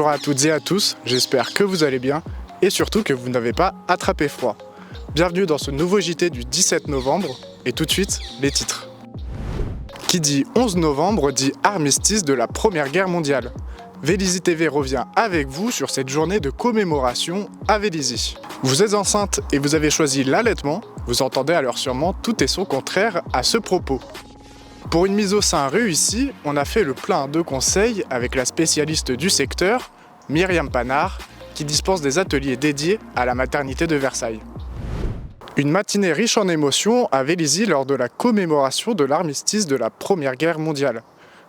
Bonjour à toutes et à tous, j'espère que vous allez bien et surtout que vous n'avez pas attrapé froid. Bienvenue dans ce nouveau JT du 17 novembre et tout de suite, les titres. Qui dit 11 novembre dit armistice de la Première Guerre mondiale. Vélizy TV revient avec vous sur cette journée de commémoration à Vélizy. Vous êtes enceinte et vous avez choisi l'allaitement, vous entendez alors sûrement tout et son contraire à ce propos. Pour une mise au sein réussie, on a fait le plein de conseils avec la spécialiste du secteur, Myriam Panard, qui dispense des ateliers dédiés à la maternité de Versailles. Une matinée riche en émotions à Vélizy lors de la commémoration de l'armistice de la Première Guerre mondiale.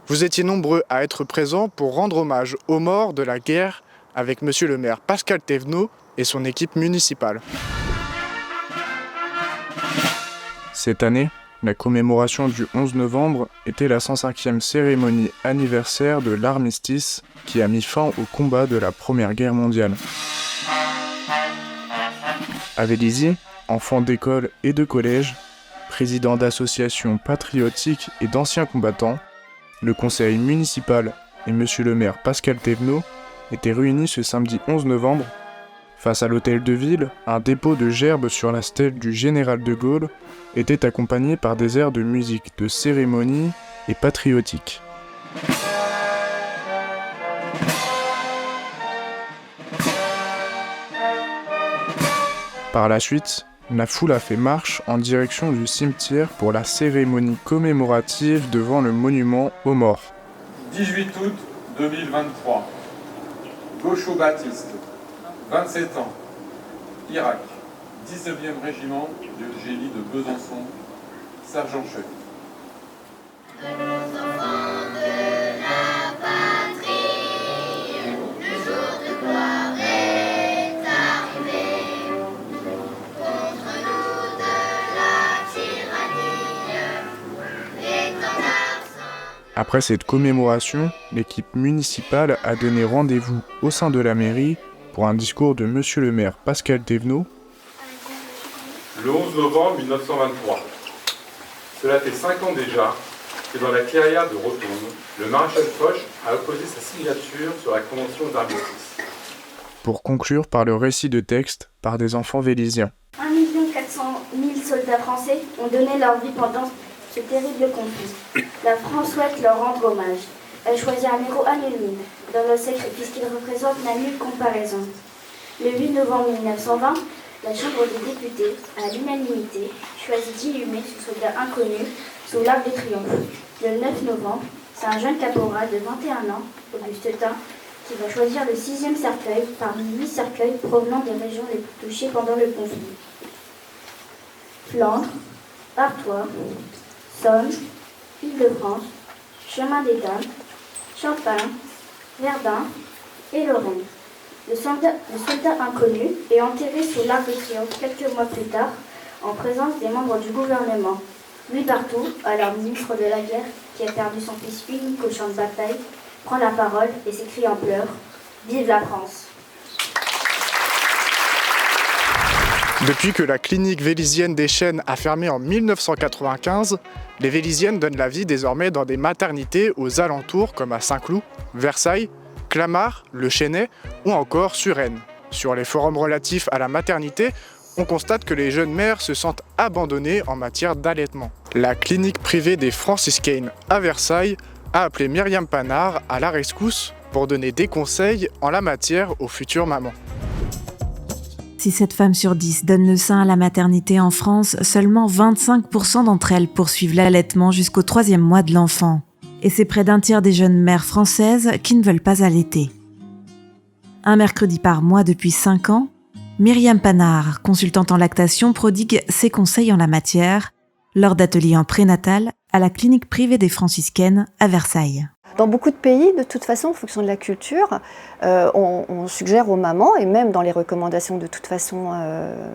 Vous étiez nombreux à être présents pour rendre hommage aux morts de la guerre avec monsieur le maire Pascal Thévenot et son équipe municipale. Cette année, la commémoration du 11 novembre était la 105e cérémonie anniversaire de l'armistice qui a mis fin au combat de la Première Guerre mondiale. À Vélizy, enfants d'école et de collège, président d'associations patriotiques et d'anciens combattants, le conseil municipal et monsieur le maire Pascal Thévenot étaient réunis ce samedi 11 novembre. Face à l'hôtel de ville, un dépôt de gerbes sur la stèle du général de Gaulle était accompagné par des airs de musique de cérémonie et patriotique. Par la suite, la foule a fait marche en direction du cimetière pour la cérémonie commémorative devant le monument aux morts. 18 août 2023. Gaucho Baptiste, 27 ans, Irak, 19e régiment de génie de Besançon, sergent-chef. Après cette commémoration, l'équipe municipale a donné rendez-vous au sein de la mairie pour un discours de monsieur le maire Pascal Thévenot. Le 11 novembre 1923. Cela fait 5 ans déjà que dans la clairière de Rotonde, le maréchal Foch a apposé sa signature sur la convention d'armistice. Pour conclure par le récit de texte par des enfants véliziens. 1 400 000 soldats français ont donné leur vie pendant ce terrible conflit. La France souhaite leur rendre hommage. Elle choisit un héros anonyme, dans le sacrifice qu'il représente n'a nulle comparaison. Le 8 novembre 1920, la Chambre des députés, à l'unanimité, choisit d'inhumer ce soldat inconnu sous l'Arc de Triomphe. Le 9 novembre, c'est un jeune caporal de 21 ans, Auguste Tain, qui va choisir le 6e cercueil parmi 8 cercueils provenant des régions les plus touchées pendant le conflit. Flandre, Artois, Somme, Île-de-France, Chemin des Dames, Champagne, Verdun et Lorraine. Le soldat inconnu est enterré sous l'Arc de Triomphe quelques mois plus tard en présence des membres du gouvernement. Louis Barthou, alors ministre de la Guerre, qui a perdu son fils unique au champ de bataille, prend la parole et s'écrie en pleurs « Vive la France !» Depuis que la clinique vélizienne des Chênes a fermé en 1995, les Véliziennes donnent la vie désormais dans des maternités aux alentours comme à Saint-Cloud, Versailles, Clamart, Le Chesnay ou encore Suresnes. Sur les forums relatifs à la maternité, on constate que les jeunes mères se sentent abandonnées en matière d'allaitement. La clinique privée des franciscaines à Versailles a appelé Myriam Panard à la rescousse pour donner des conseils en la matière aux futures mamans. Si 7 femmes sur 10 donnent le sein à la maternité en France, seulement 25% d'entre elles poursuivent l'allaitement jusqu'au 3e mois de l'enfant. Et c'est près d'un tiers des jeunes mères françaises qui ne veulent pas allaiter. Un mercredi par mois depuis 5 ans, Myriam Panard, consultante en lactation, prodigue ses conseils en la matière lors d'ateliers en prénatal à la clinique privée des franciscaines à Versailles. Dans beaucoup de pays, de toute façon, en fonction de la culture, on suggère aux mamans, et même dans les recommandations de toute façon,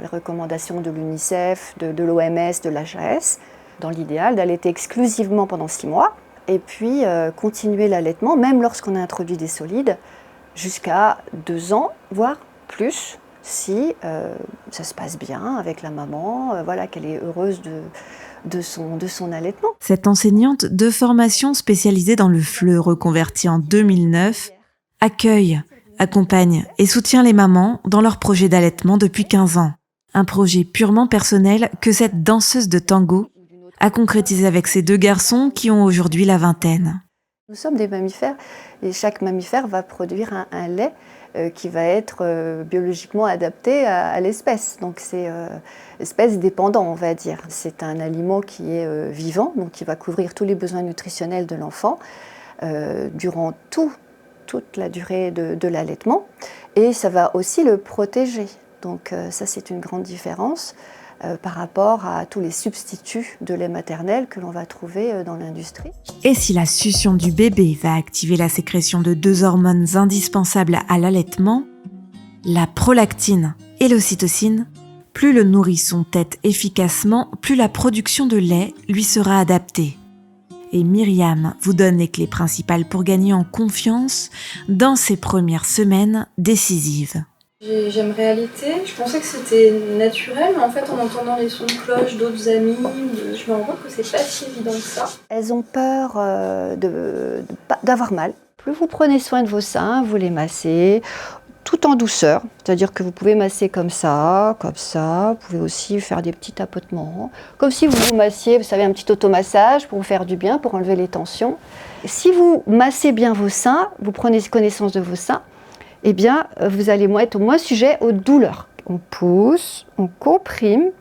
les recommandations de l'UNICEF, de l'OMS, de l'HAS, dans l'idéal, d'allaiter exclusivement pendant 6 mois, et puis continuer l'allaitement, même lorsqu'on a introduit des solides, jusqu'à 2 ans, voire plus, si ça se passe bien avec la maman, voilà, qu'elle est heureuse de son allaitement. Cette enseignante de formation spécialisée dans le FLE, reconvertie en 2009, accueille accompagne et soutient les mamans dans leur projet d'allaitement depuis 15 ans. Un projet purement personnel que cette danseuse de tango a concrétisé avec ses 2 garçons qui ont aujourd'hui la vingtaine. Nous sommes des mammifères et chaque mammifère va produire un lait qui va être biologiquement adapté à l'espèce. Donc c'est espèce dépendant, on va dire. C'est un aliment qui est vivant, donc qui va couvrir tous les besoins nutritionnels de l'enfant durant toute la durée de l'allaitement. Et ça va aussi le protéger. Donc ça, c'est une grande différence par rapport à tous les substituts de lait maternel que l'on va trouver dans l'industrie. Et si la succion du bébé va activer la sécrétion de 2 hormones indispensables à l'allaitement, la prolactine et l'ocytocine, plus le nourrisson tète efficacement, plus la production de lait lui sera adaptée. Et Myriam vous donne les clés principales pour gagner en confiance dans ces premières semaines décisives. J'aimerais allaiter. Je pensais que c'était naturel, mais en fait, en entendant les sons de cloche d'autres amis, je me rends compte que c'est pas si évident que ça. Elles ont peur d'avoir mal. Plus vous prenez soin de vos seins, vous les massez, tout en douceur. C'est-à-dire que vous pouvez masser comme ça. Vous pouvez aussi faire des petits tapotements. Comme si vous vous massiez, vous savez, un petit automassage pour vous faire du bien, pour enlever les tensions. Si vous massez bien vos seins, vous prenez connaissance de vos seins, eh bien, vous allez être moins sujet aux douleurs. On pousse, on comprime,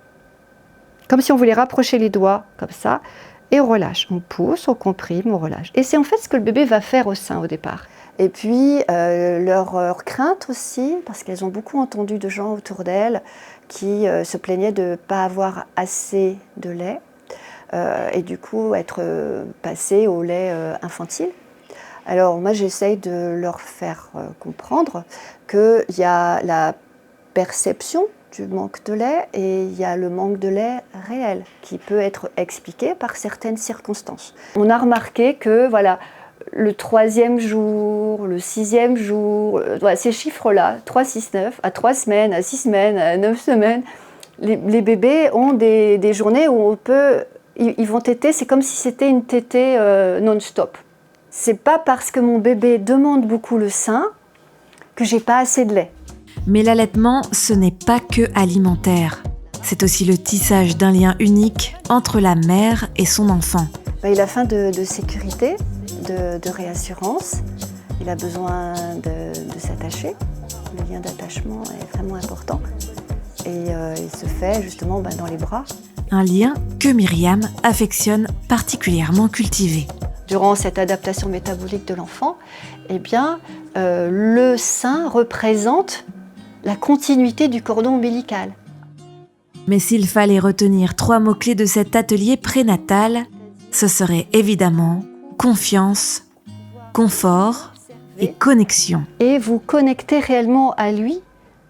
comme si on voulait rapprocher les doigts, comme ça, et on relâche. On pousse, on comprime, on relâche. Et c'est en fait ce que le bébé va faire au sein au départ. Et puis, leur crainte aussi, parce qu'elles ont beaucoup entendu de gens autour d'elles qui se plaignaient de ne pas avoir assez de lait, et du coup être passées au lait infantile. Alors moi j'essaye de leur faire comprendre qu'il y a la perception du manque de lait et il y a le manque de lait réel qui peut être expliqué par certaines circonstances. On a remarqué que voilà, le 3e jour, le 6e jour, ces chiffres-là, 3, 6, 9, à 3 semaines, à 6 semaines, à 9 semaines, les bébés ont des journées où ils vont téter, c'est comme si c'était une tétée non-stop. C'est pas parce que mon bébé demande beaucoup le sein que j'ai pas assez de lait. Mais l'allaitement, ce n'est pas que alimentaire. C'est aussi le tissage d'un lien unique entre la mère et son enfant. Il a faim de sécurité, de réassurance. Il a besoin de s'attacher. Le lien d'attachement est vraiment important. Et il se fait justement dans les bras. Un lien que Myriam affectionne particulièrement cultiver. Durant cette adaptation métabolique de l'enfant, eh bien, le sein représente la continuité du cordon ombilical. Mais s'il fallait retenir 3 mots-clés de cet atelier prénatal, ce serait évidemment confiance, confort et connexion. Et vous connectez réellement à lui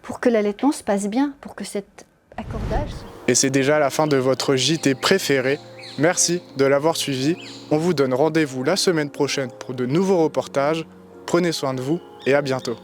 pour que l'allaitement se passe bien, pour que cet accordage... Et c'est déjà la fin de votre JT préféré. Merci de l'avoir suivi. On vous donne rendez-vous la semaine prochaine pour de nouveaux reportages. Prenez soin de vous et à bientôt.